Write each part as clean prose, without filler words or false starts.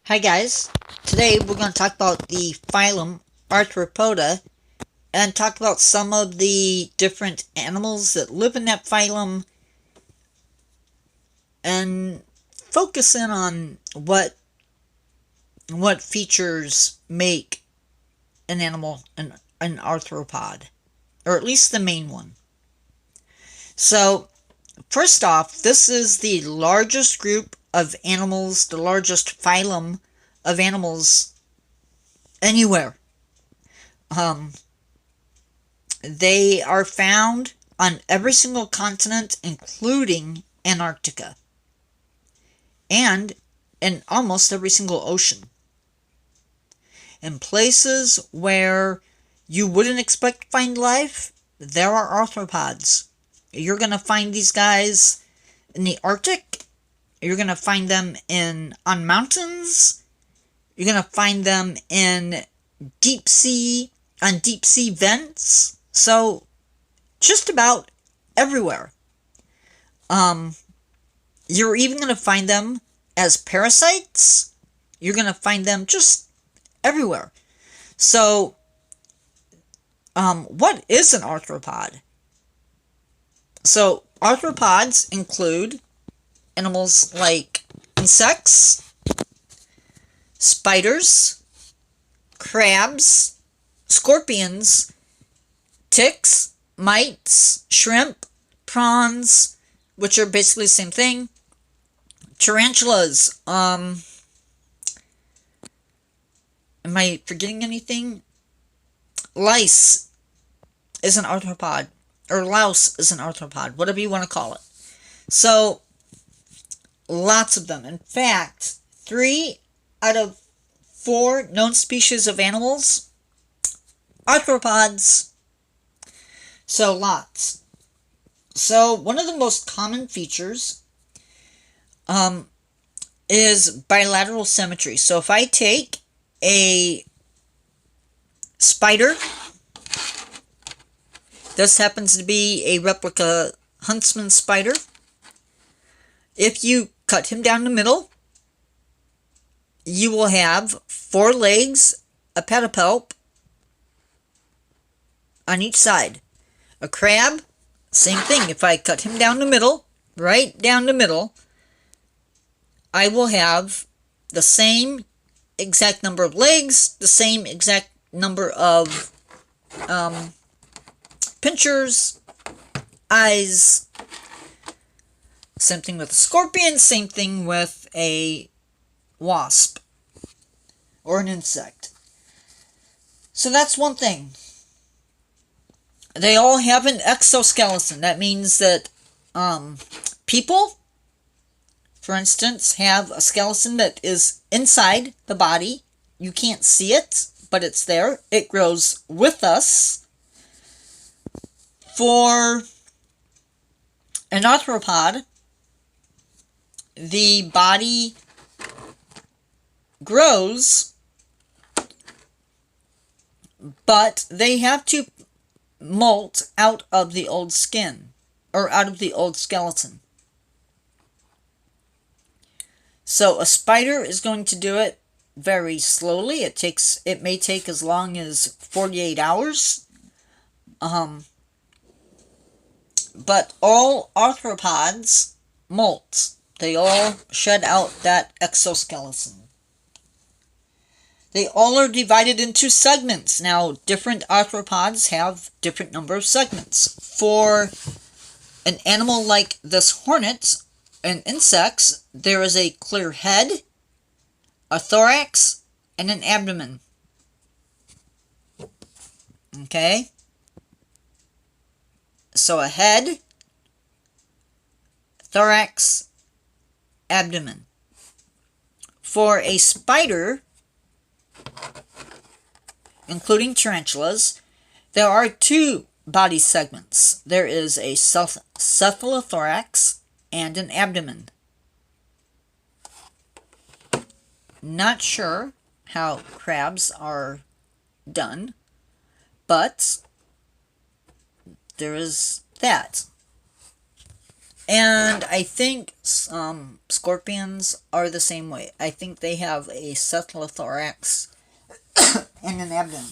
Hi guys, today we're going to talk about the phylum Arthropoda and talk about some of the different animals that live in that phylum and focus in on what features make an animal an arthropod, or at least the main one. So first off, this is the largest group of animals, the largest phylum of animals anywhere. They are found on every single continent, including Antarctica, and in almost every single ocean. In places where you wouldn't expect to find life, there are arthropods. You're going to find these guys in the Arctic. You're going to find them on mountains. You're going to find them on deep sea vents. So just about everywhere. You're even going to find them as parasites. You're going to find them just everywhere. So, what is an arthropod? So, arthropods include animals like insects, spiders, crabs, scorpions, ticks, mites, shrimp, prawns, which are basically the same thing, tarantulas, am I forgetting anything? Lice is an arthropod, or louse is an arthropod, whatever you want to call it. So, lots of them. In fact, 3 out of 4 known species of animals, arthropods. So, lots. So, one of the most common features is bilateral symmetry. So, if I take a spider, this happens to be a replica huntsman spider. If you cut him down the middle, you will have 4 legs, a pedipalp on each side. A crab, same thing. If I cut him down the middle, right down the middle, I will have the same exact number of legs, the same exact number of pinchers, eyes. Same thing with a scorpion, same thing with a wasp or an insect. So that's one thing. They all have an exoskeleton. That means that people, for instance, have a skeleton that is inside the body. You can't see it, but it's there. It grows with us. For an arthropod, the body grows, but they have to molt out of the old skin, or out of the old skeleton. So a spider is going to do it very slowly. It may take as long as 48 hours. But all arthropods molt. They all shed out that exoskeleton. They all are divided into segments. Now, different arthropods have different number of segments. For an animal like this hornet and insects, there is a clear head, a thorax, and an abdomen. Okay? So a head, thorax, abdomen. For a spider, including tarantulas, there are 2 body segments. There is a cephalothorax and an abdomen. Not sure how crabs are done, but there is that. And I think scorpions are the same way. I think they have a cephalothorax and an abdomen.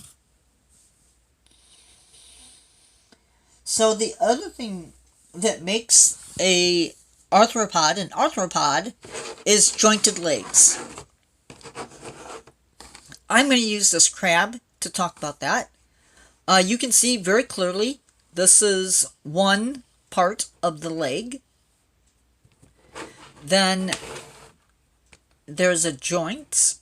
So the other thing that makes a arthropod an arthropod is jointed legs. I'm going to use this crab to talk about that. You can see very clearly this is one part of the leg. Then there's a joint,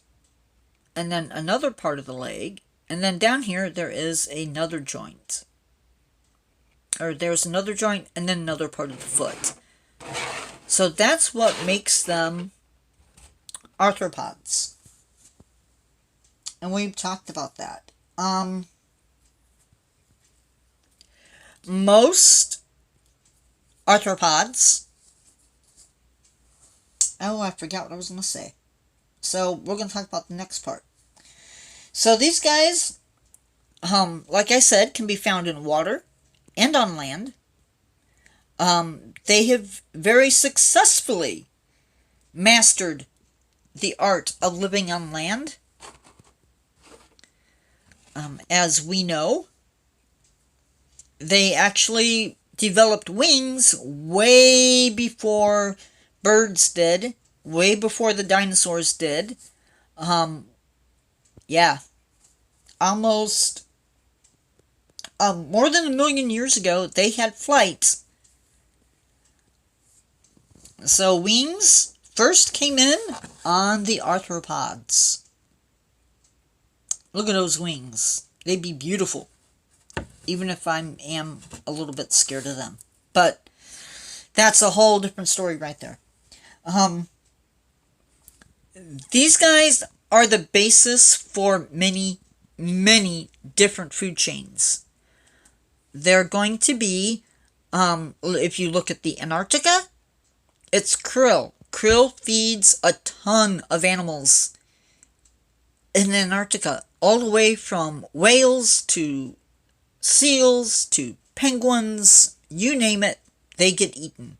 and then another part of the leg, and then down here there is another joint. Or there's another joint and then another part of the foot. So that's what makes them arthropods. And we've talked about that. Most arthropods... Oh, I forgot what I was going to say. So we're going to talk about the next part. So these guys, like I said, can be found in water and on land. They have very successfully mastered the art of living on land. As we know, they actually developed wings way before birds did, way before the dinosaurs did. Yeah, almost more than 1 million years ago, they had flight. So wings first came in on the arthropods. Look at those wings. They'd be beautiful, even if I am a little bit scared of them. But that's a whole different story right there. These guys are the basis for many, many different food chains. They're going to be, if you look at the Antarctica, it's krill. Krill feeds a ton of animals in Antarctica, all the way from whales to seals to penguins, you name it, they get eaten.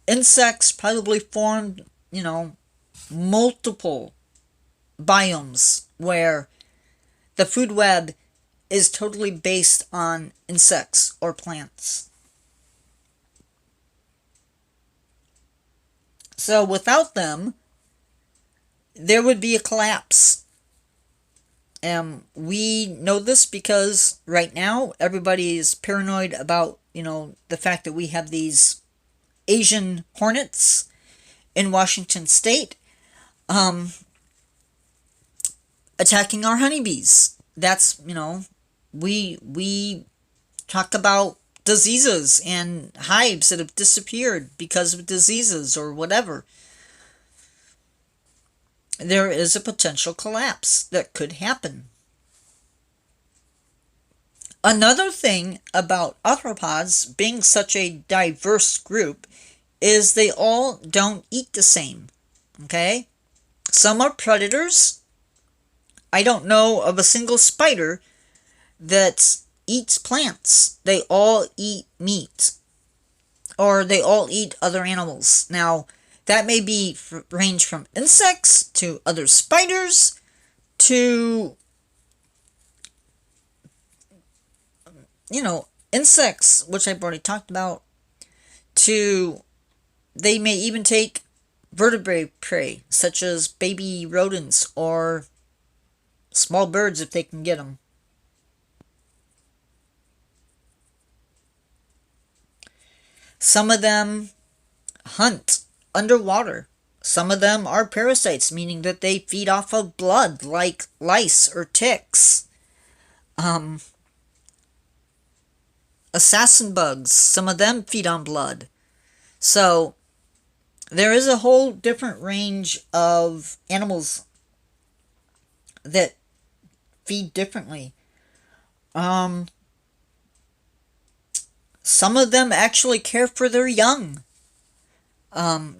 Insects probably formed, multiple biomes where the food web is totally based on insects or plants. So without them, there would be a collapse. We know this because right now everybody is paranoid about, the fact that we have these Asian hornets in Washington state attacking our honeybees. That's, we talk about diseases and hives that have disappeared because of diseases or whatever. There is a potential collapse that could happen. Another thing about arthropods being such a diverse group is they all don't eat the same. Okay? Some are predators. I don't know of a single spider that eats plants. They all eat meat. Or they all eat other animals. Now, that may be range from insects to other spiders to, insects, which I've already talked about, to they may even take vertebrate prey, such as baby rodents or small birds if they can get them. Some of them hunt underwater. Some of them are parasites, meaning that they feed off of blood, like lice or ticks. Assassin bugs, some of them feed on blood. So there is a whole different range of animals that feed differently. Some of them actually care for their young.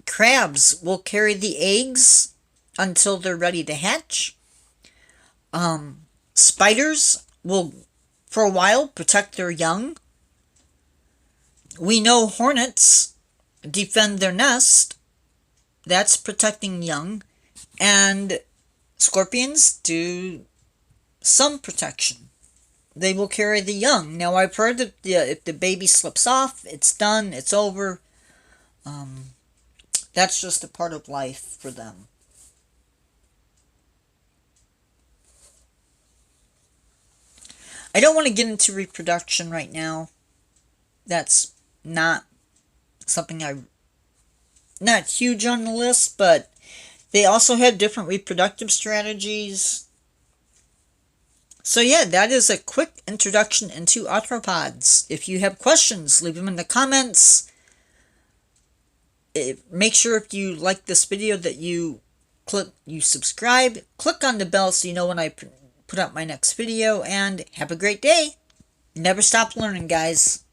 Crabs will carry the eggs until they're ready to hatch. Spiders will, for a while, protect their young. We know hornets defend their nest. That's protecting young. And scorpions do some protection. They will carry the young. Now, I've heard that if the baby slips off, it's done, it's over. That's just a part of life for them. I don't want to get into reproduction right now. That's not something not huge on the list, but they also have different reproductive strategies. So yeah, that is a quick introduction into arthropods. If you have questions, leave them in the comments. Make sure if you like this video that you subscribe. Click on the bell so you know when I put up my next video, and have a great day. Never stop learning, guys.